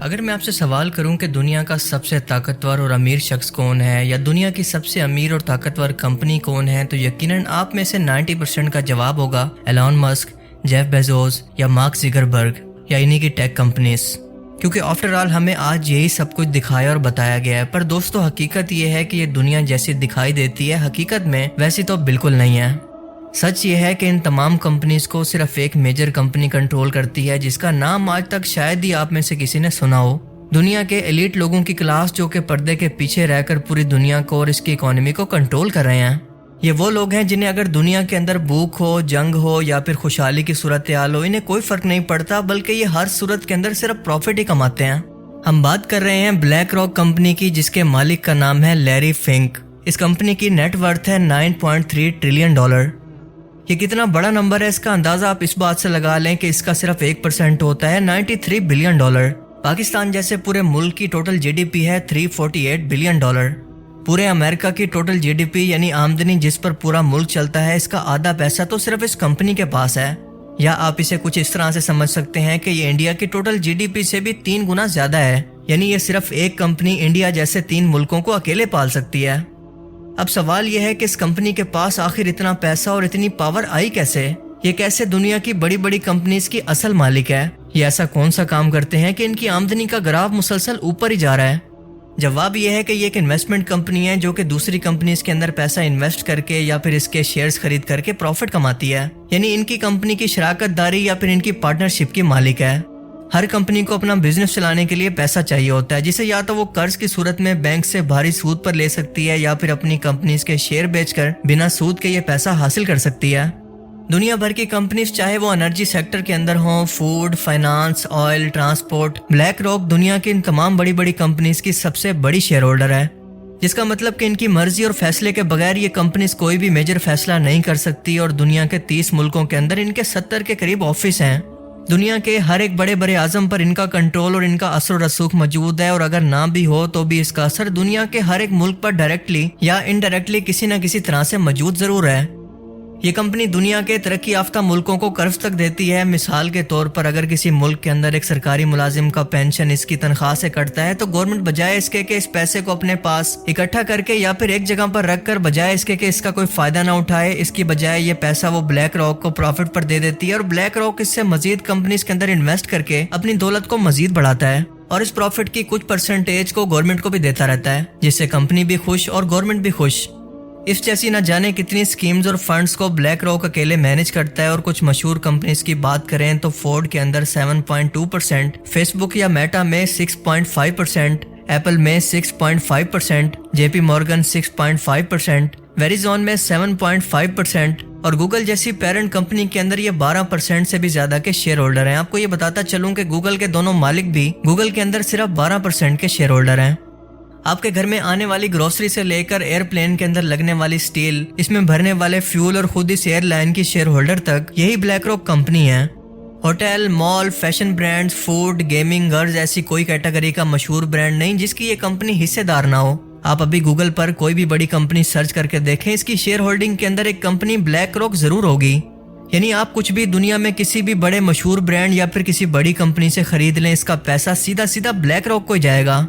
اگر میں آپ سے سوال کروں کہ دنیا کا سب سے طاقتور اور امیر شخص کون ہے یا دنیا کی سب سے امیر اور طاقتور کمپنی کون ہے تو یقیناً آپ میں سے 90% کا جواب ہوگا ایلون مسک، جیف بیزوس یا مارک زکربرگ یا انہی کی ٹیک کمپنیز، کیونکہ آفٹر آل ہمیں آج یہی سب کچھ دکھایا اور بتایا گیا ہے۔ پر دوستو، حقیقت یہ ہے کہ یہ دنیا جیسی دکھائی دیتی ہے حقیقت میں ویسی تو بالکل نہیں ہے۔ سچ یہ ہے کہ ان تمام کمپنیز کو صرف ایک میجر کمپنی کنٹرول کرتی ہے جس کا نام آج تک شاید ہی آپ میں سے کسی نے سنا ہو۔ دنیا کے ایلیٹ لوگوں کی کلاس جو کہ پردے کے پیچھے رہ کر پوری دنیا کو اور اس کی اکانومی کو کنٹرول کر رہے ہیں۔ یہ وہ لوگ ہیں جنہیں اگر دنیا کے اندر بھوک ہو، جنگ ہو یا پھر خوشحالی کی صورتحال ہو، انہیں کوئی فرق نہیں پڑتا، بلکہ یہ ہر صورت کے اندر صرف پروفٹ ہی کماتے ہیں۔ ہم بات کر رہے ہیں بلیک راک کمپنی کی، جس کے مالک کا نام ہے لیری فنک۔ اس کمپنی کی نیٹ ورتھ ہے $9.3 ٹریلین۔ یہ کتنا بڑا نمبر ہے، اس کا اندازہ آپ اس بات سے لگا لیں کہ اس کا صرف 1% ہوتا ہے $93 بلین۔ پاکستان جیسے پورے ملک کی ٹوٹل جی ڈی پی ہے $348 بلین۔ پورے امریکہ کی ٹوٹل جی ڈی پی یعنی آمدنی جس پر پورا ملک چلتا ہے، اس کا آدھا پیسہ تو صرف اس کمپنی کے پاس ہے۔ یا آپ اسے کچھ اس طرح سے سمجھ سکتے ہیں کہ یہ انڈیا کی ٹوٹل جی ڈی پی سے بھی 3 گنا زیادہ ہے، یعنی یہ صرف ایک کمپنی انڈیا جیسے 3 ملکوں کو اکیلے پال سکتی ہے۔ اب سوال یہ ہے کہ اس کمپنی کے پاس آخر اتنا پیسہ اور اتنی پاور آئی کیسے؟ یہ کیسے دنیا کی بڑی بڑی کمپنیز کی اصل مالک ہے؟ یہ ایسا کون سا کام کرتے ہیں کہ ان کی آمدنی کا گراف مسلسل اوپر ہی جا رہا ہے؟ جواب یہ ہے کہ یہ ایک انویسٹمنٹ کمپنی ہے جو کہ دوسری کمپنیز کے اندر پیسہ انویسٹ کر کے یا پھر اس کے شیئرز خرید کر کے پروفٹ کماتی ہے، یعنی ان کی کمپنی کی شراکت داری یا پھر ان کی پارٹنرشپ کی مالک ہے۔ ہر کمپنی کو اپنا بزنس چلانے کے لیے پیسہ چاہیے ہوتا ہے، جسے یا تو وہ قرض کی صورت میں بینک سے بھاری سود پر لے سکتی ہے یا پھر اپنی کمپنیز کے شیئر بیچ کر بنا سود کے یہ پیسہ حاصل کر سکتی ہے۔ دنیا بھر کی کمپنیز چاہے وہ انرجی سیکٹر کے اندر ہوں، food, finance, oil, transport, black rock دنیا کی ان تمام بڑی بڑی کمپنیز کی سب سے بڑی شیئر ہولڈر ہے، جس کا مطلب کہ ان کی مرضی اور فیصلے کے بغیر یہ کمپنیز کوئی بھی میجر فیصلہ نہیں کر سکتی، اور دنیا کے 30 ملکوں کے اندر ان کے 70 کے قریب آفس ہیں۔ دنیا کے ہر ایک بڑے بڑے اعظم پر ان کا کنٹرول اور ان کا اثر و رسوخ موجود ہے، اور اگر نہ بھی ہو تو بھی اس کا اثر دنیا کے ہر ایک ملک پر ڈائریکٹلی یا انڈائریکٹلی کسی نہ کسی طرح سے موجود ضرور ہے۔ یہ کمپنی دنیا کے ترقی یافتہ ملکوں کو قرض تک دیتی ہے۔ مثال کے طور پر اگر کسی ملک کے اندر ایک سرکاری ملازم کا پینشن اس کی تنخواہ سے کٹتا ہے تو گورنمنٹ بجائے اس کے کہ اس پیسے کو اپنے پاس اکٹھا کر کے یا پھر ایک جگہ پر رکھ کر، بجائے اس کے کہ اس کا کوئی فائدہ نہ اٹھائے، اس کی بجائے یہ پیسہ وہ بلیک راک کو پروفٹ پر دے دیتی ہے، اور بلیک راک اس سے مزید کمپنیز کے اندر انویسٹ کر کے اپنی دولت کو مزید بڑھاتا ہے، اور اس پروفٹ کی کچھ پرسنٹیج کو گورنمنٹ کو بھی دیتا رہتا ہے، جس سے کمپنی بھی خوش اور گورنمنٹ بھی خوش۔ اس جیسی نہ جانے کتنی سکیمز اور فنڈز کو بلیک راک اکیلے مینج کرتا ہے، اور کچھ مشہور کمپنیز کی بات کریں تو فورڈ کے اندر 7.2%، فیس بک یا میٹا میں 6.5%، ایپل میں 6.5%، جے پی مورگن 6.5%، ویریزون میں 7.5%، اور گوگل جیسی پیرنٹ کمپنی کے اندر یہ 12% سے بھی زیادہ کے شیئر ہولڈر ہیں۔ آپ کو یہ بتاتا چلوں کہ گوگل کے دونوں مالک بھی گوگل کے اندر صرف 12% کے شیئر ہولڈر ہیں۔ آپ کے گھر میں آنے والی گروسری سے لے کر ایئر پلین کے اندر لگنے والی سٹیل، اس میں بھرنے والے فیول اور خود اس ایئر لائن کی شیئر ہولڈر تک یہی بلیک راک کمپنی ہے۔ ہوٹل، مال، فیشن برانڈز، فوڈ، گیمنگ، گرز، ایسی کوئی کیٹیگری کا مشہور برانڈ نہیں جس کی یہ کمپنی حصے دار نہ ہو۔ آپ ابھی گوگل پر کوئی بھی بڑی کمپنی سرچ کر کے دیکھیں، اس کی شیئر ہولڈنگ کے اندر ایک کمپنی بلیک راک ضرور ہوگی۔ یعنی آپ کچھ بھی دنیا میں کسی بھی بڑے مشہور برانڈ یا پھر کسی بڑی کمپنی سے خرید لیں، اس کا پیسہ سیدھا سیدھا بلیک راک کو ہی جائے گا۔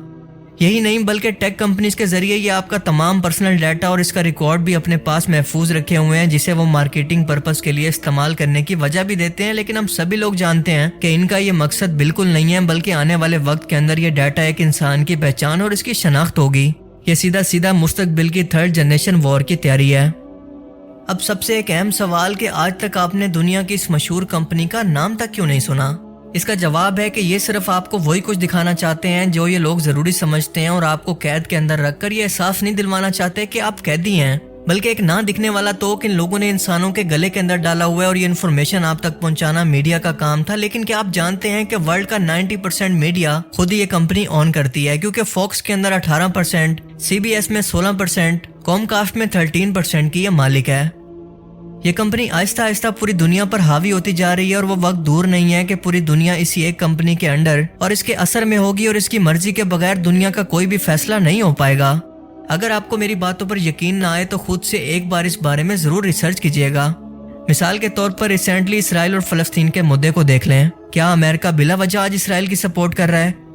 یہی نہیں بلکہ ٹیک کمپنیز کے ذریعے یہ آپ کا تمام پرسنل ڈیٹا اور اس کا ریکارڈ بھی اپنے پاس محفوظ رکھے ہوئے ہیں، جسے وہ مارکیٹنگ پرپس کے لیے استعمال کرنے کی وجہ بھی دیتے ہیں، لیکن ہم سبھی لوگ جانتے ہیں کہ ان کا یہ مقصد بالکل نہیں ہے، بلکہ آنے والے وقت کے اندر یہ ڈیٹا ایک انسان کی پہچان اور اس کی شناخت ہوگی۔ یہ سیدھا سیدھا مستقبل کی 3rd جنریشن وار کی تیاری ہے۔ اب سب سے ایک اہم سوال کہ آج تک آپ نے دنیا کی اس مشہور کمپنی کا نام تک کیوں نہیں سنا؟ اس کا جواب ہے کہ یہ صرف آپ کو وہی کچھ دکھانا چاہتے ہیں جو یہ لوگ ضروری سمجھتے ہیں، اور آپ کو قید کے اندر رکھ کر یہ احساس نہیں دلوانا چاہتے کہ آپ قیدی ہیں، بلکہ ایک نہ دکھنے والا توق ان لوگوں نے انسانوں کے گلے کے اندر ڈالا ہوا ہے، اور یہ انفارمیشن آپ تک پہنچانا میڈیا کا کام تھا۔ لیکن کیا آپ جانتے ہیں کہ ورلڈ کا 90% میڈیا خود ہی یہ کمپنی اون کرتی ہے، کیونکہ فوکس کے اندر 18%، سی بی ایس میں 16%، کوم کاسٹ میں 13% کی یہ مالک ہے۔ یہ کمپنی آہستہ آہستہ پوری دنیا پر حاوی ہوتی جا رہی ہے، اور وہ وقت دور نہیں ہے کہ پوری دنیا اسی ایک کمپنی کے انڈر اور اس کے اثر میں ہوگی، اور اس کی مرضی کے بغیر دنیا کا کوئی بھی فیصلہ نہیں ہو پائے گا۔ اگر آپ کو میری باتوں پر یقین نہ آئے تو خود سے ایک بار اس بارے میں ضرور ریسرچ کیجیے گا۔ مثال کے طور پر ریسنٹلی اسرائیل اور فلسطین کے مدعے کو دیکھ لیں۔ کیا امریکہ بلا وجہ آج اسرائیل کی سپورٹ کر رہا ہے؟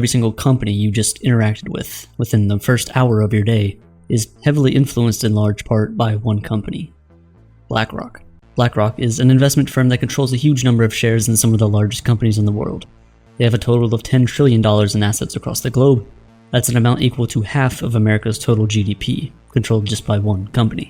Every single company you just interacted with within the first hour of your day is heavily influenced in large part by one company, BlackRock. BlackRock is an investment firm that controls a huge number of shares in some of the largest companies in the world. They have a total of $10 trillion in assets across the globe. That's an amount equal to half of America's total GDP, controlled just by one company.